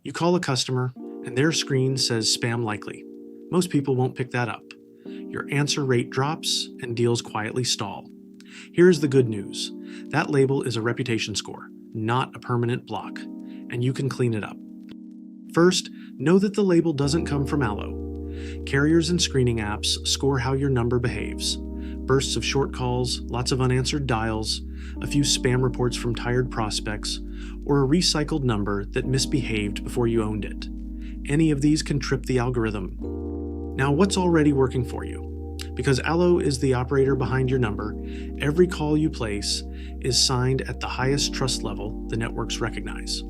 You call a customer, and their screen says spam likely. Most people won't pick that up. Your answer rate drops, and deals quietly stall. Here's the good news. That label is a reputation score, not a permanent block, and you can clean it up. First, know that the label doesn't come from Allo. Carriers and screening apps score how your number behaves. Bursts of short calls, lots of unanswered dials, a few spam reports from tired prospects, or a recycled number that misbehaved before you owned it. Any of these can trip the algorithm. Now, what's already working for you? Because Allo is the operator behind your number, every call you place is signed at the highest trust level the networks recognize.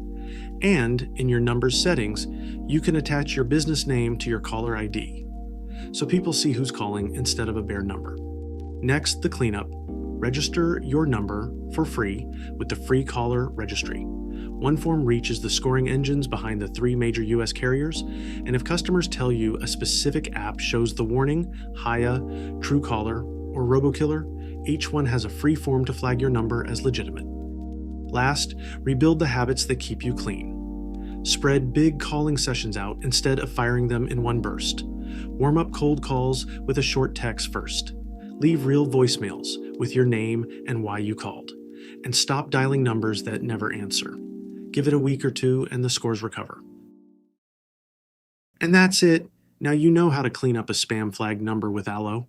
And in your number's settings, you can attach your business name to your caller ID, so people see who's calling instead of a bare number. Next, the cleanup. Register your number for free with the free Caller Registry. OneForm reaches the scoring engines behind the 3 major US carriers, and if customers tell you a specific app shows the warning, Hiya, Truecaller, or RoboKiller, each one has a free form to flag your number as legitimate. Last, rebuild the habits that keep you clean. Spread big calling sessions out instead of firing them in one burst. Warm up cold calls with a short text first. Leave real voicemails with your name and why you called. And stop dialing numbers that never answer. Give it a week or two and the scores recover. And that's it. Now you know how to clean up a spam flagged number with Allo.